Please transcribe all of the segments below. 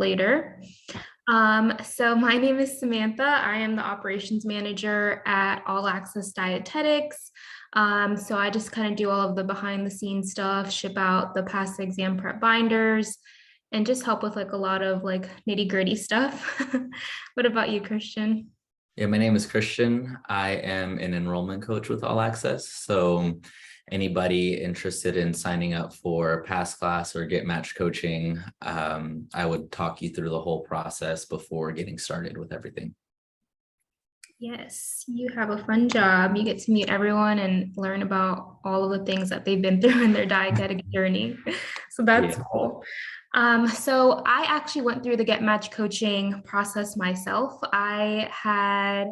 later. So my name is Samantha. I am the operations manager at All Access Dietetics. So I just kind of do all of the behind the scenes stuff, ship out the past exam prep binders, and just help with like a lot of like nitty gritty stuff. What about you, Christian? Yeah, my name is Christian. I am an enrollment coach with All Access. So anybody interested in signing up for Pass Class or Get Match coaching, I would talk you through the whole process before getting started with everything. Yes, you have a fun job. You get to meet everyone and learn about all of the things that they've been through in their dietetic journey. So that's Yeah. cool. So I actually went through the Get Match coaching process myself. I had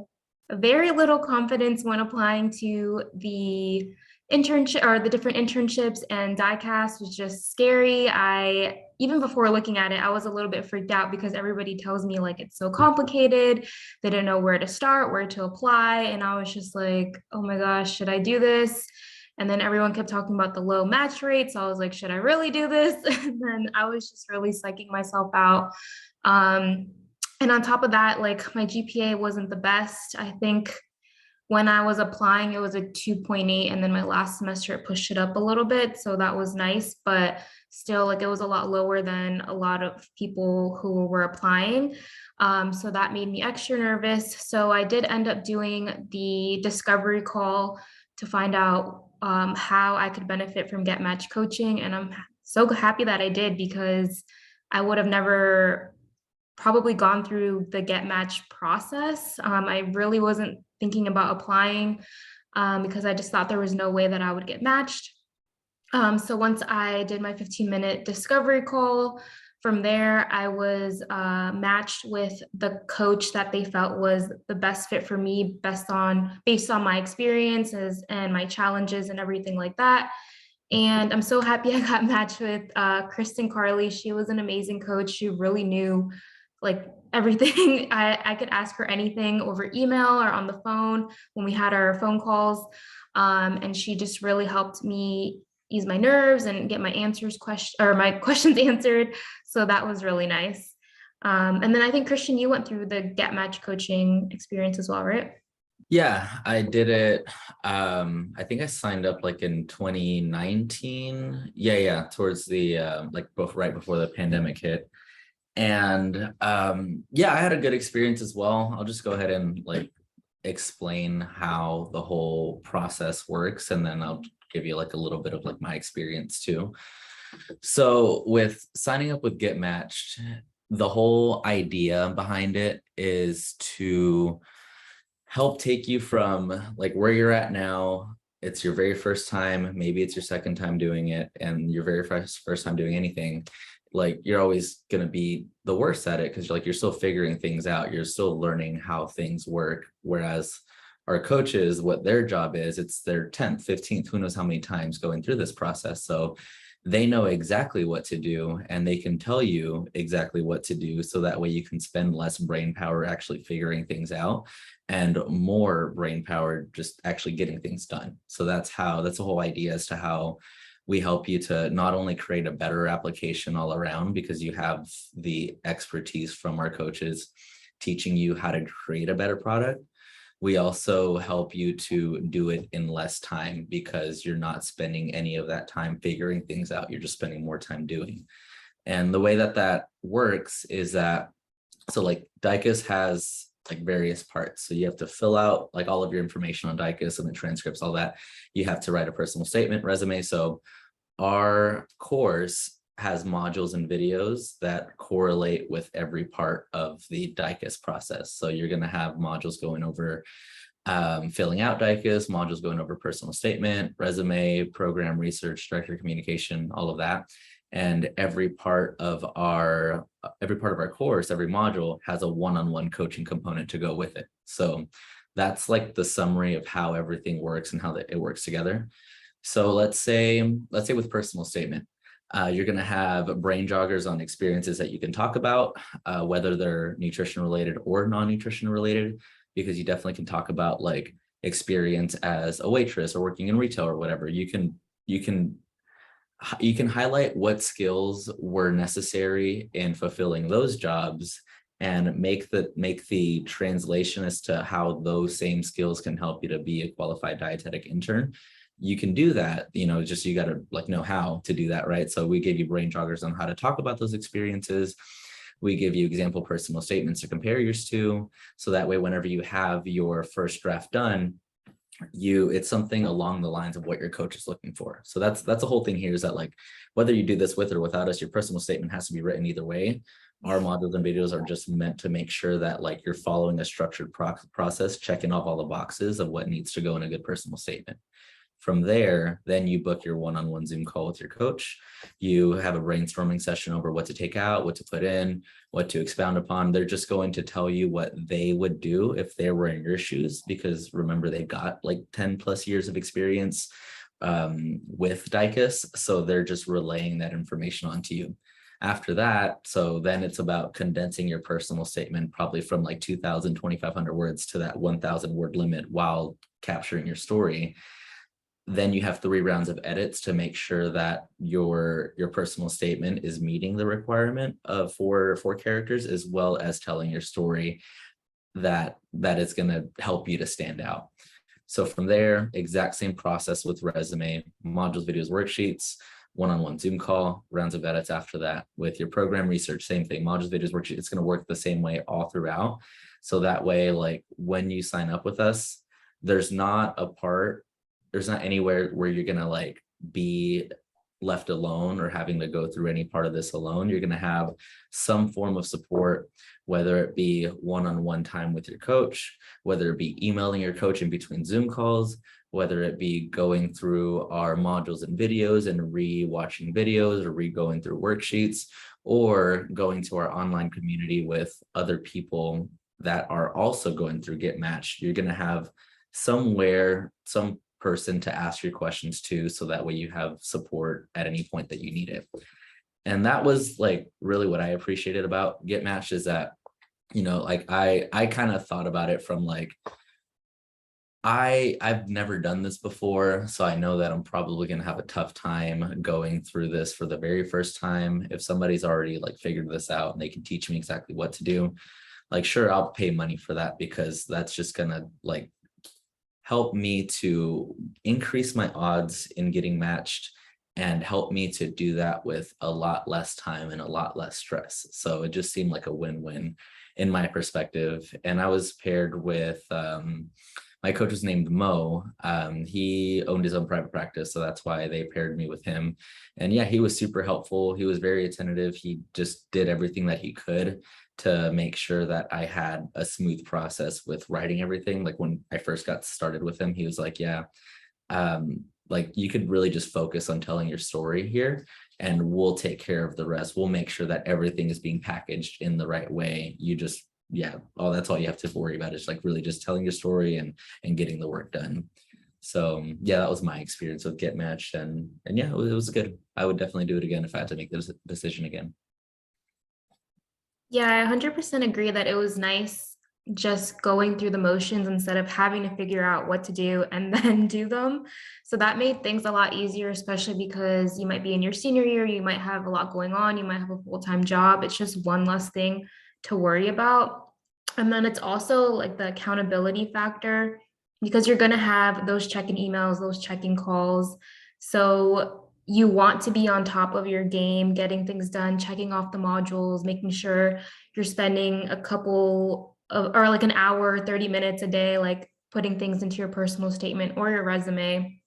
very little confidence when applying to the internship or the different internships, and diecast was just scary. I even before looking at it, I was a little bit freaked out because everybody tells me like it's so complicated. They don't know where to start, where to apply, and I was just like, oh my gosh, should I do this? And then everyone kept talking about the low match rate. So I was like, should I really do this? And then I was just really psyching myself out. And on top of that, like my GPA wasn't the best. I think when I was applying, it was a 2.8. And then my last semester, it pushed it up a little bit. So that was nice. But still, like it was a lot lower than a lot of people who were applying. So that made me extra nervous. So I did end up doing the discovery call to find out how I could benefit from Get Match coaching. And I'm so happy that I did because I would have never probably gone through the Get Match process. I really wasn't thinking about applying because I just thought there was no way that I would get matched. So once I did my 15-minute discovery call, from there, I was matched with the coach that they felt was the best fit for me, based on my experiences and my challenges and everything like that. And I'm so happy I got matched with Kristen Carley. She was an amazing coach. She really knew like everything. I could ask her anything over email or on the phone when we had our phone calls. And she just really helped me ease my nerves and get my my questions answered. So that was really nice. And then I think Christian, you went through the Get Match coaching experience as well, right? Yeah, I did it. I think I signed up like in 2019. Yeah, towards the right before the pandemic hit. And yeah, I had a good experience as well. I'll just go ahead and like explain how the whole process works, and then I'll give you like a little bit of like my experience too. So with signing up with Get Matched, the whole idea behind it is to help take you from like where you're at now. It's your very first time, maybe it's your second time doing it, and your very first time doing anything. Like you're always going to be the worst at it because you're still figuring things out. You're still learning how things work. Whereas our coaches, what their job is, it's their 10th, 15th, who knows how many times going through this process. So they know exactly what to do, and they can tell you exactly what to do. So that way you can spend less brain power actually figuring things out and more brain power just actually getting things done. So that's the whole idea as to how we help you to not only create a better application all around because you have the expertise from our coaches teaching you how to create a better product. We also help you to do it in less time because you're not spending any of that time figuring things out. You're just spending more time doing. And the way that works is that, so like DICUS has like various parts. So you have to fill out like all of your information on DICUS and the transcripts, all that. You have to write a personal statement, resume. So our course has modules and videos that correlate with every part of the DICUS process. So you're going to have modules going over filling out DICUS, modules going over personal statement, resume, program research, director communication, all of that. And every part of our course, every module has a one-on-one coaching component to go with it. So that's like the summary of how everything works and how it works together. So let's say with personal statement, you're going to have brain joggers on experiences that you can talk about, whether they're nutrition related or non-nutrition related, because you definitely can talk about like experience as a waitress or working in retail or whatever. You can you can highlight what skills were necessary in fulfilling those jobs and make the translation as to how those same skills can help you to be a qualified dietetic intern. You can do that, just you got to like know how to do that, right? So we gave you brain joggers on how to talk about those experiences. We give you example personal statements to compare yours to, so that way whenever you have your first draft done, it's something along the lines of what your coach is looking for. So that's the whole thing here, is that like whether you do this with or without us, your personal statement has to be written either way. Our modules and videos are just meant to make sure that like you're following a structured process, checking off all the boxes of what needs to go in a good personal statement. From there, then you book your one-on-one Zoom call with your coach. You have a brainstorming session over what to take out, what to put in, what to expound upon. They're just going to tell you what they would do if they were in your shoes, because remember, they've got like 10 plus years of experience with DICUS. So they're just relaying that information onto you. After that, so then it's about condensing your personal statement, probably from like 2,000, 2,500 words to that 1,000 word limit while capturing your story. Then you have 3 rounds of edits to make sure that your personal statement is meeting the requirement of four characters, as well as telling your story that is going to help you to stand out. So from there, exact same process with resume, modules, videos, worksheets, one-on-one Zoom call, rounds of edits after that. With your program research, same thing, modules, videos, worksheets. It's going to work the same way all throughout. So that way, like when you sign up with us, there's not anywhere where you're going to like be left alone or having to go through any part of this alone. You're going to have some form of support, whether it be one-on-one time with your coach, whether it be emailing your coach in between Zoom calls, whether it be going through our modules and videos and re-watching videos or re-going through worksheets, or going to our online community with other people that are also going through Get Matched. You're going to have some person to ask your questions to, so that way you have support at any point that you need it. And that was like really what I appreciated about Get Matched, is that, like I kind of thought about it from like, I've never done this before, so I know that I'm probably going to have a tough time going through this for the very first time. If somebody's already like figured this out and they can teach me exactly what to do, like, sure, I'll pay money for that, because that's just gonna like help me to increase my odds in getting matched and help me to do that with a lot less time and a lot less stress. So it just seemed like a win-win in my perspective. And I was paired with, my coach was named Mo. He owned his own private practice, so that's why they paired me with him. And yeah, he was super helpful. He was very attentive. He just did everything that he could to make sure that I had a smooth process with writing everything. Like when I first got started with him, he was like, yeah, like you could really just focus on telling your story here, and we'll take care of the rest. We'll make sure that everything is being packaged in the right way. You just, that's all you have to worry about, is like really just telling your story and getting the work done. So yeah, that was my experience with Get Matched, and yeah, it was good. I would definitely do it again if I had to make this decision again. Yeah, I 100% agree that it was nice just going through the motions instead of having to figure out what to do and then do them. So that made things a lot easier, especially because you might be in your senior year, you might have a lot going on, you might have a full-time job. It's just one less thing to worry about. And then it's also like the accountability factor, because you're going to have those check-in emails, those check-in calls. So you want to be on top of your game, getting things done, checking off the modules, making sure you're spending a couple of, or like an hour, 30 minutes a day, like putting things into your personal statement or your resume.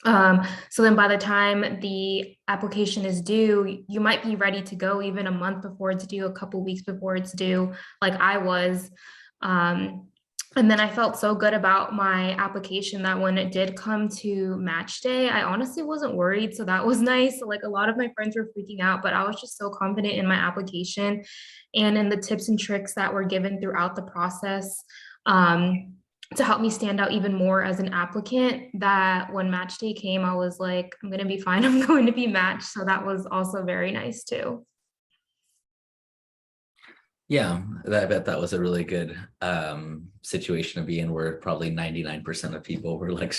So then by the time the application is due, you might be ready to go even a month before it's due, a couple weeks before it's due, like I was. And then I felt so good about my application that when it did come to match day, I honestly wasn't worried. So that was nice. Like a lot of my friends were freaking out, but I was just so confident in my application and in the tips and tricks that were given throughout the process, to help me stand out even more as an applicant, that when match day came, I was like, I'm going to be fine. I'm going to be matched. So that was also very nice too. Yeah, I bet that was a really good situation to be in, where probably 99% of people were like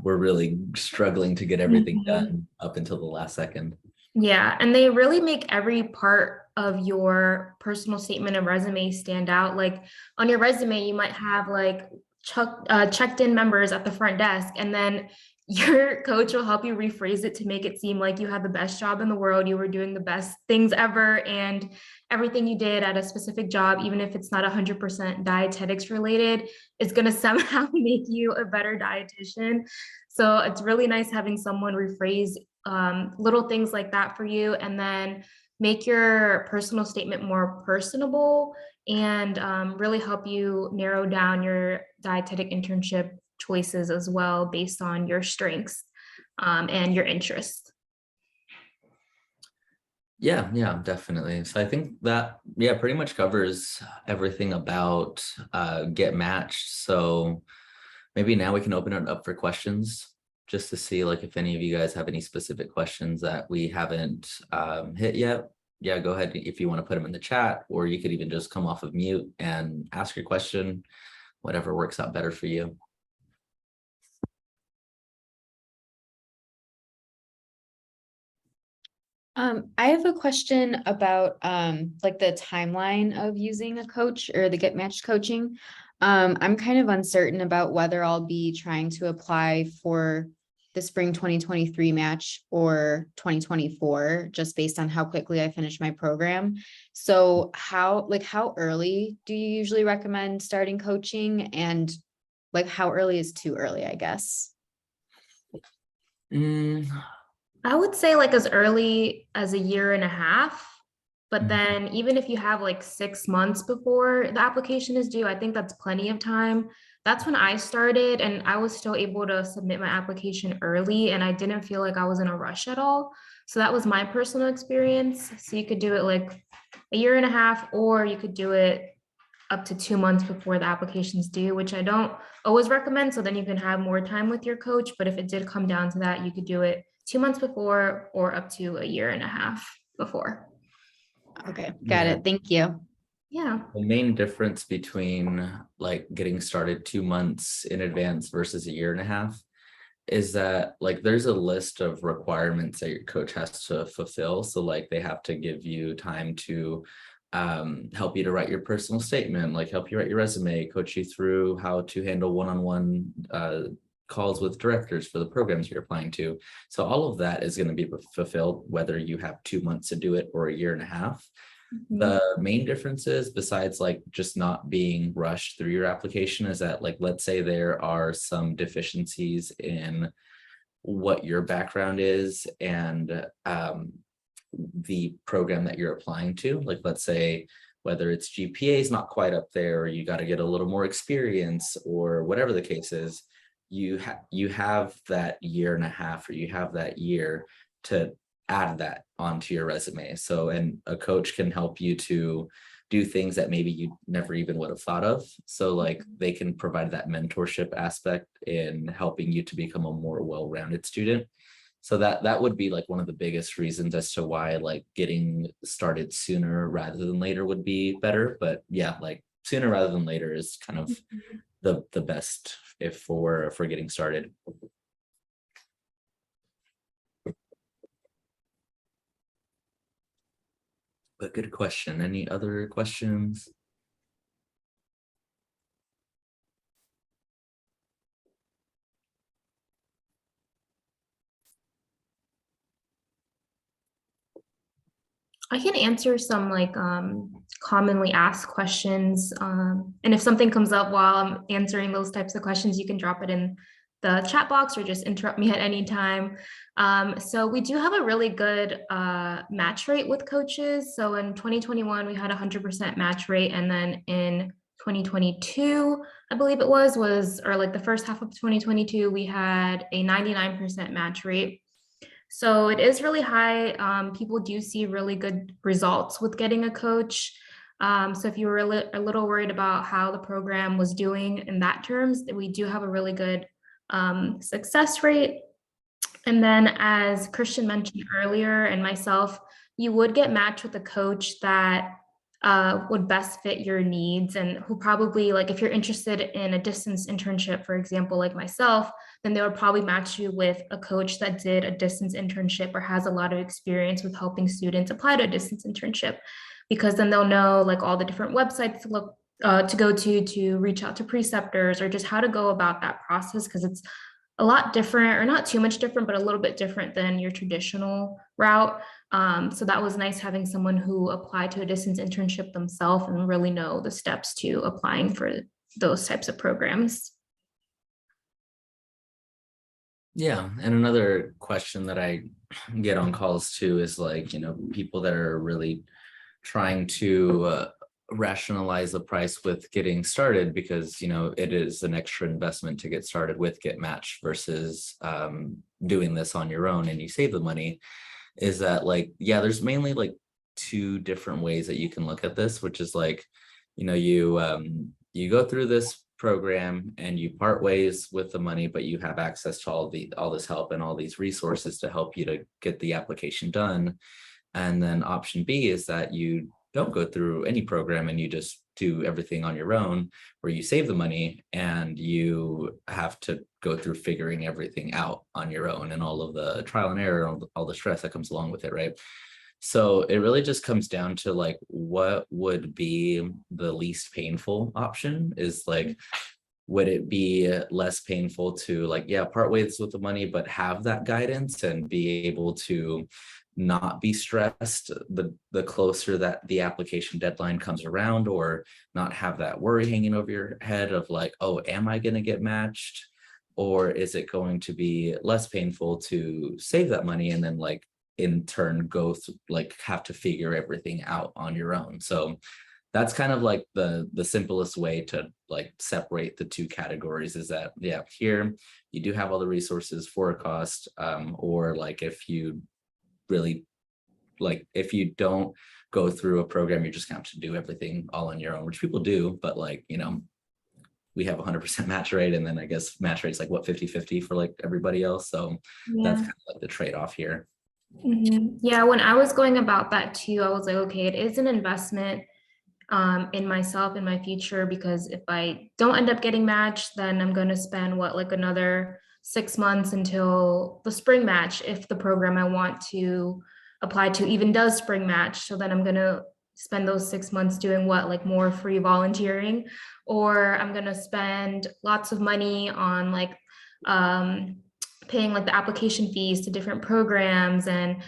were really struggling to get everything Mhm. done up until the last second. Yeah, and they really make every part of your personal statement and resume stand out. Like on your resume, you might have like checked in members at the front desk, and then your coach will help you rephrase it to make it seem like you had the best job in the world, you were doing the best things ever, and everything you did at a specific job, even if it's not 100% dietetics related, is going to somehow make you a better dietitian. So it's really nice having someone rephrase little things like that for you, and then make your personal statement more personable and really help you narrow down your dietetic internship choices as well based on your strengths and your interests. Yeah, yeah, definitely. So I think that, yeah, pretty much covers everything about Get Matched. So maybe now we can open it up for questions, just to see like if any of you guys have any specific questions that we haven't hit yet. Yeah, go ahead if you want to put them in the chat, or you could even just come off of mute and ask your question, whatever works out better for you. I have a question about like the timeline of using a coach or the Get Matched coaching. I'm kind of uncertain about whether I'll be trying to apply for the spring 2023 match or 2024, just based on how quickly I finish my program. So how early do you usually recommend starting coaching, and like how early is too early, I guess? Mm, I would say like as early as a year and a half, but mhm. then even if you have like 6 months before the application is due, I think that's plenty of time. That's when I started, and I was still able to submit my application early, and I didn't feel like I was in a rush at all. So that was my personal experience. So you could do it like a year and a half, or you could do it up to 2 months before the application's due, which I don't always recommend. So then you can have more time with your coach. But if it did come down to that, you could do it 2 months before or up to a year and a half before. Okay, got Yeah, it. Thank you. Yeah. the main difference between like getting started 2 months in advance versus a year and a half is that like there's a list of requirements that your coach has to fulfill. So like they have to give you time to help you to write your personal statement, like help you write your resume, coach you through how to handle one-on-one calls with directors for the programs you're applying to. So all of that is going to be fulfilled whether you have 2 months to do it or a year and a half. Mhm. The main differences, besides like just not being rushed through your application, is that like let's say there are some deficiencies in what your background is and the program that you're applying to. Like let's say whether it's GPA is not quite up there, or you got to get a little more experience, or whatever the case is, you have that year and a half, or you have that year to add that onto your resume. So, and a coach can help you to do things that maybe you never even would have thought of. So like they can provide that mentorship aspect in helping you to become a more well-rounded student. So that would be like one of the biggest reasons as to why like getting started sooner rather than later would be better. But yeah, like sooner rather than later is kind of the best if for getting started. But good question. Any other questions? I can answer some like commonly asked questions. And if something comes up while I'm answering those types of questions, you can drop it in the chat box or just interrupt me at any time. So we do have a really good match rate with coaches. So in 2021, we had 100% match rate. And then in 2022, I believe it was, or like the first half of 2022, we had a 99% match rate. So it is really high. People do see really good results with getting a coach. So if you were a little worried about how the program was doing in that terms, we do have a really good success rate. And then as Christian mentioned earlier, and myself, you would get matched with a coach that would best fit your needs, and who probably, like, if you're interested in a distance internship, for example, like myself, then they would probably match you with a coach that did a distance internship or has a lot of experience with helping students apply to a distance internship, because then they'll know like all the different websites to look to go to reach out to preceptors, or just how to go about that process, because it's a lot different, or not too much different, but a little bit different than your traditional route. So that was nice having someone who applied to a distance internship themselves and really know the steps to applying for those types of programs. Yeah, and another question that I get on calls too is like, people that are really trying to rationalize the price with getting started, because it is an extra investment to get started with Get Match versus doing this on your own and you save the money. Is that like, yeah, there's mainly like two different ways that you can look at this, which is like, you go through this program and you part ways with the money, but you have access to all this help and all these resources to help you to get the application done. And then option B is that you don't go through any program and you just do everything on your own, where you save the money and you have to go through figuring everything out on your own and all of the trial and error, all the stress that comes along with it, right? So it really just comes down to like, what would be the least painful option? Is like, would it be less painful to like, yeah, part ways with the money, but have that guidance and be able to not be stressed the closer that the application deadline comes around, or not have that worry hanging over your head of like, oh, am I going to get matched? Or is it going to be less painful to save that money and then like in turn go through, like have to figure everything out on your own? So that's kind of like the simplest way to like separate the two categories, is that, yeah, here you do have all the resources for a cost, or like if you really, like if you don't go through a program, you're just going to have to do everything all on your own, which people do, but like, we have 100% match rate, and then I guess match rate is like what, 50-50 for like everybody else. So that's kind of like the trade-off here. Yeah, when I was going about that too, I was like, okay, it is an investment in myself, in my future, because if I don't end up getting matched, then I'm going to spend like another 6 months until the spring match, if the program I want to apply to even does spring match. So then I'm going to spend those 6 months doing what, like more free volunteering, or I'm going to spend lots of money on like paying like the application fees to different programs, and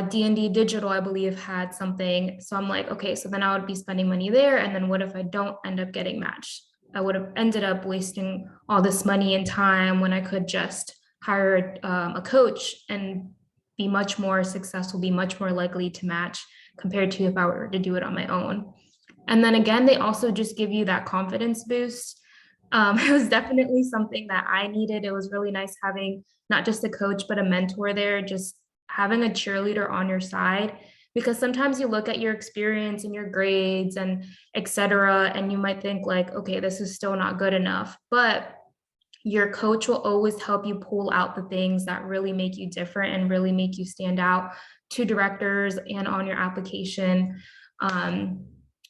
D&D Digital, I believe, had something. So I'm like, okay, so then I would be spending money there. And then what if I don't end up getting matched? I would have ended up wasting all this money and time when I could just hire a coach and be much more successful, be much more likely to match compared to if I were to do it on my own. And then again, they also just give you that confidence boost. It was definitely something that I needed. It was really nice having not just a coach, but a mentor there, just having a cheerleader on your side, because sometimes you look at your experience and your grades and etc., and you might think like, okay, this is still not good enough, but your coach will always help you pull out the things that really make you different and really make you stand out to directors and on your application.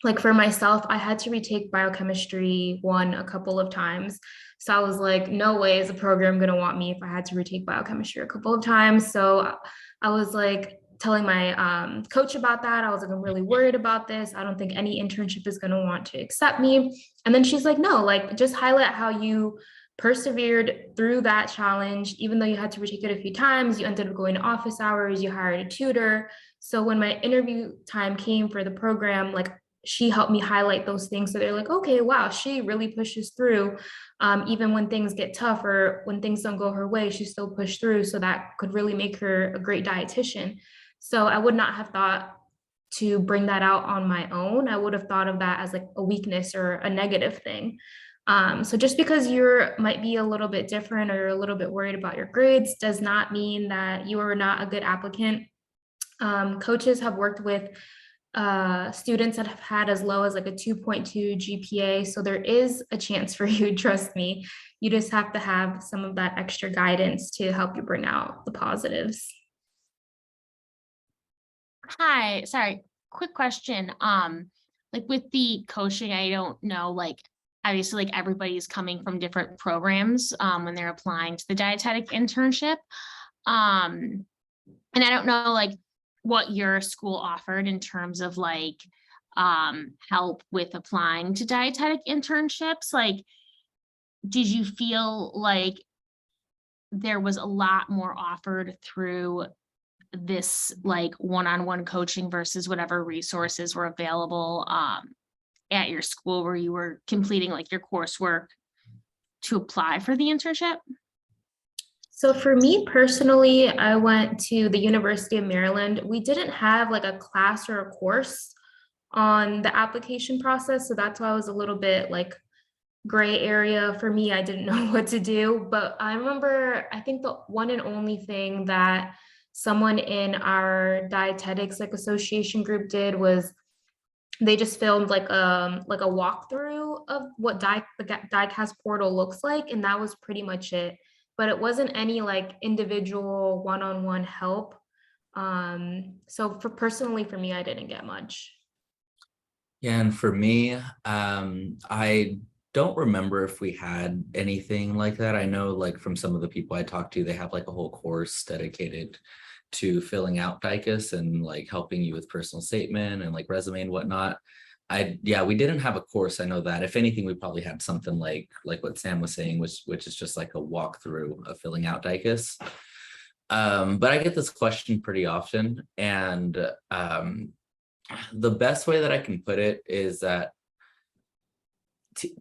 Like for myself, I had to retake biochemistry 1 a couple of times. So I was like, no way is a program going to want me if I had to retake biochemistry a couple of times. So I was like telling my coach about that. I was like, I'm really worried about this. I don't think any internship is going to want to accept me. And then she's like, no, like just highlight how you persevered through that challenge. Even though you had to retake it a few times, you ended up going to office hours, you hired a tutor. So when my interview time came for the program, like she helped me highlight those things. So they're like, okay, wow, she really pushes through. Even when things get tough or when things don't go her way, she still pushed through. So that could really make her a great dietitian. So I would not have thought to bring that out on my own. I would have thought of that as like a weakness or a negative thing. So just because you might be a little bit different or you're a little bit worried about your grades does not mean that you are not a good applicant. Coaches have worked with students that have had as low as like a 2.2 GPA. So there is a chance for you, trust me. You just have to have some of that extra guidance to help you bring out the positives. Hi, sorry, quick question. like with the coaching, I don't know, like obviously like everybody's coming from different programs when they're applying to the dietetic internship. And I don't know like what your school offered in terms of like help with applying to dietetic internships. Like, did you feel like there was a lot more offered through this like one-on-one coaching versus whatever resources were available at your school where you were completing like your coursework to apply for the internship? So for me personally, I went to the University of Maryland. We didn't have like a class or a course on the application process. So that's why I was a little bit like gray area for me. I didn't know what to do. But I remember, I think the one and only thing that someone in our dietetics like association group did was they just filmed like a walkthrough of what the diecast portal looks like, and that was pretty much it. But it wasn't any like individual one-on-one help. So personally for me, I didn't get much. Yeah, and for me, I don't remember if we had anything like that. I know like from some of the people I talked to, they have like a whole course dedicated to filling out DICUS and like helping you with personal statement and like resume and whatnot. Yeah, we didn't have a course. I know that. If anything, we probably had something like what Sam was saying, which is just like a walkthrough of filling out DICUS. But I get this question pretty often, and the best way that I can put it is that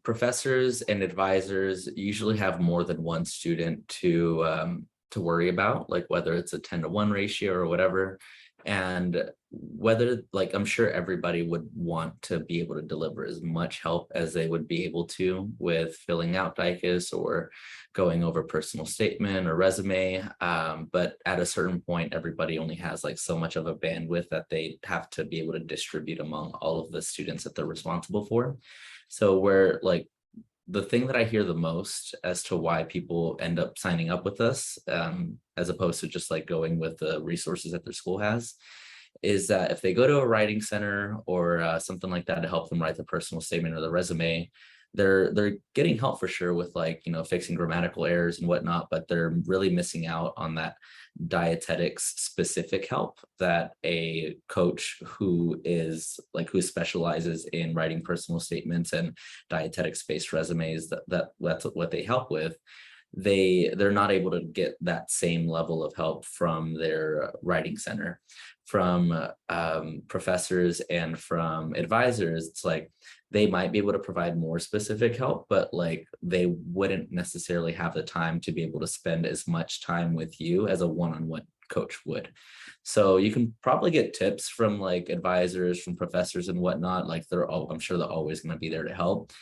professors and advisors usually have more than one student to worry about, like whether it's a 10-to-1 ratio or whatever. And whether like I'm sure everybody would want to be able to deliver as much help as they would be able to with filling out DICUS or going over personal statement or resume. But at a certain point, everybody only has like so much of a bandwidth that they have to be able to distribute among all of the students that they're responsible for. So where like the thing that I hear the most as to why people end up signing up with us, as opposed to just like going with the resources that their school has, is that if they go to a writing center or something like that to help them write the personal statement or the resume, they're getting help for sure with like, you know, fixing grammatical errors and whatnot, but they're really missing out on that dietetics specific help that a coach who specializes in writing personal statements and dietetics based resumes, that's what they help with. They're not able to get that same level of help from their writing center, from professors and from advisors. It's like they might be able to provide more specific help, but like they wouldn't necessarily have the time to be able to spend as much time with you as a one-on-one coach would. So you can probably get tips from like advisors, from professors and whatnot. Like I'm sure they're always going to be there to help.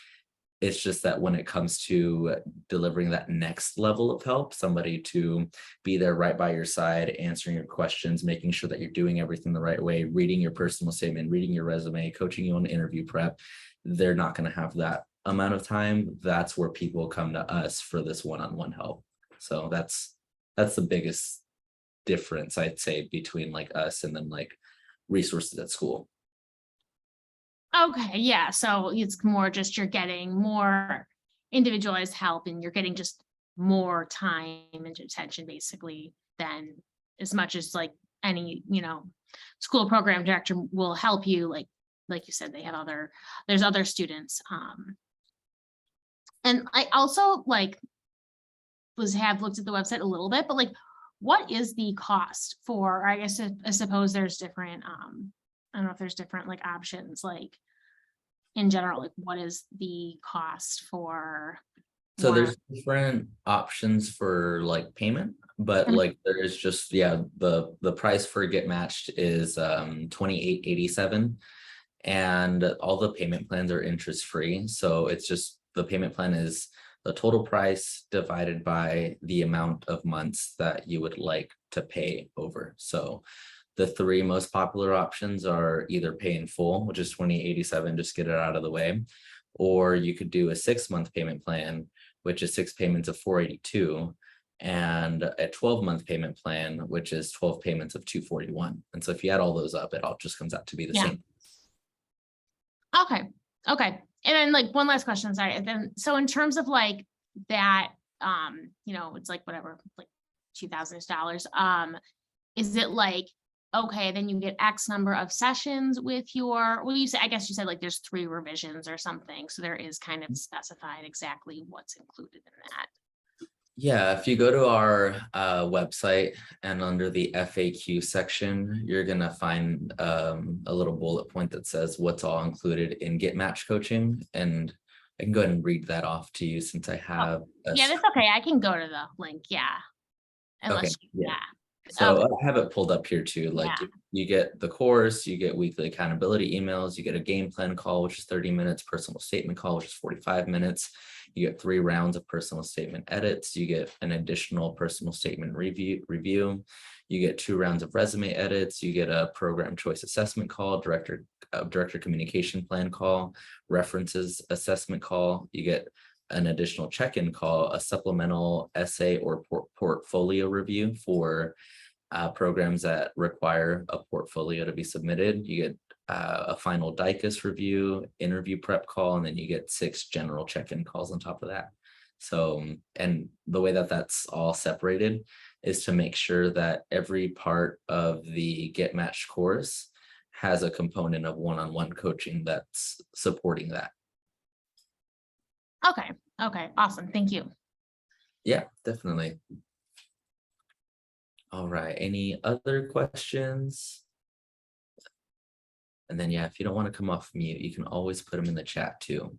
It's just that when it comes to delivering that next level of help, somebody to be there right by your side, answering your questions, making sure that you're doing everything the right way, reading your personal statement, reading your resume, coaching you on interview prep, they're not going to have that amount of time. That's where people come to us for this one-on-one help. So that's the biggest difference, I'd say, between like us and then like resources at school. Okay, yeah. So it's more just you're getting more individualized help and you're getting just more time and attention basically than as much as like any, you know, school program director will help you. Like you said, there's other students. And I also like have looked at the website a little bit, but like, what is the cost for, I guess, I suppose there's different, I don't know if there's different like options, like in general, like what is the cost for? So there's different options for like payment, but like there is just, yeah, the price for Get Matched is $28.87, and all the payment plans are interest free. So it's just the payment plan is the total price divided by the amount of months that you would like to pay over. So the three most popular options are either pay in full, which is $28.87, just get it out of the way, or you could do a 6-month payment plan, which is 6 payments of $482, and a 12-month payment plan, which is 12 payments of $241. And so if you add all those up, it all just comes out to be the same. Okay, okay. And then like one last question, sorry. And then, so in terms of like that, it's like whatever, like $2,000. Is it like, okay, then you get X number of sessions with your, well, I guess you said like there's 3 revisions or something. So there is kind of specified exactly what's included in that. Yeah, if you go to our website and under the FAQ section, you're gonna find a little bullet point that says what's all included in Get Match coaching, and I can go ahead and read that off to you since I have. Yeah, that's okay. I can go to the link. Yeah. Okay. Yeah. So Okay. I have it pulled up here too. Like Yeah. you get the course, you get weekly accountability emails, you get a game plan call, which is 30 minutes, personal statement call, which is 45 minutes. You get 3 rounds of personal statement edits. You get an additional personal statement review. You get 2 rounds of resume edits. You get a program choice assessment call, director communication plan call, references assessment call. You get an additional check-in call, a supplemental essay or portfolio review for programs that require a portfolio to be submitted. You get a final DICUS review, interview prep call, and then you get 6 general check-in calls on top of that. So, and the way that that's all separated is to make sure that every part of the Get Matched course has a component of one-on-one coaching that's supporting that. Okay. Okay. Awesome. Thank you. Yeah, definitely. All right. Any other questions? And then, yeah, if you don't want to come off mute, you can always put them in the chat too.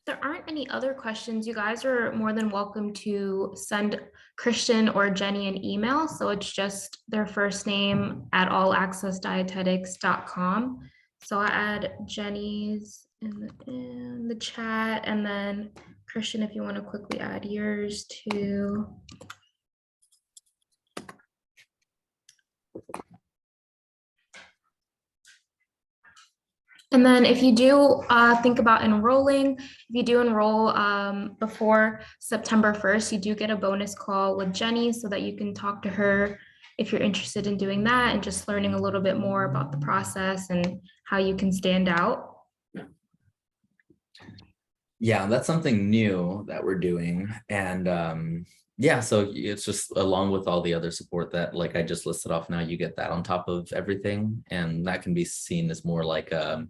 There aren't any other questions. You guys are more than welcome to send Christian or Jenny an email. So it's just their first name at allaccessdietetics.com. So I add Jenny's in the chat, and then Christian, if you want to quickly add yours too. And then if you do think about enrolling, if you do enroll before September 1st, you do get a bonus call with Jenny so that you can talk to her if you're interested in doing that and just learning a little bit more about the process and how you can stand out. Yeah, that's something new that we're doing. And yeah, so it's just along with all the other support that like I just listed off now, you get that on top of everything. And that can be seen as more like a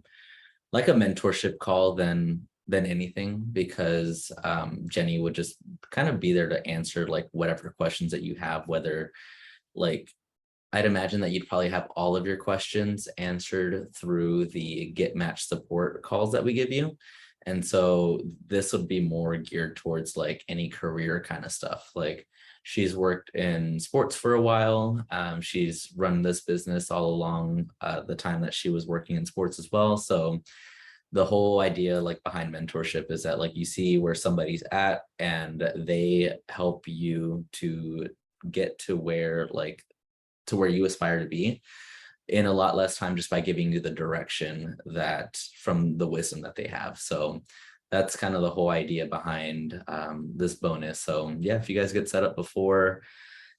mentorship call than anything, because Jenny would just kind of be there to answer like whatever questions that you have, whether like I'd imagine that you'd probably have all of your questions answered through the Get Match support calls that we give you. And so this would be more geared towards like any career kind of stuff. Like she's worked in sports for a while. She's run this business all along the time that she was working in sports as well. So the whole idea like behind mentorship is that like you see where somebody's at and they help you to get to where you aspire to be in a lot less time, just by giving you the direction that from the wisdom that they have. So that's kind of the whole idea behind this bonus. So yeah, if you guys get set up before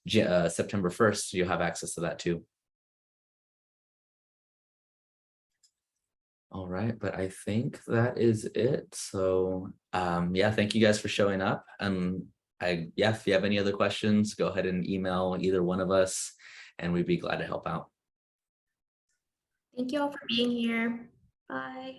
September 1st, you'll have access to that too. All right, but I think that is it. So yeah, thank you guys for showing up. And if you have any other questions, go ahead and email either one of us and we'd be glad to help out. Thank you all for being here. Bye.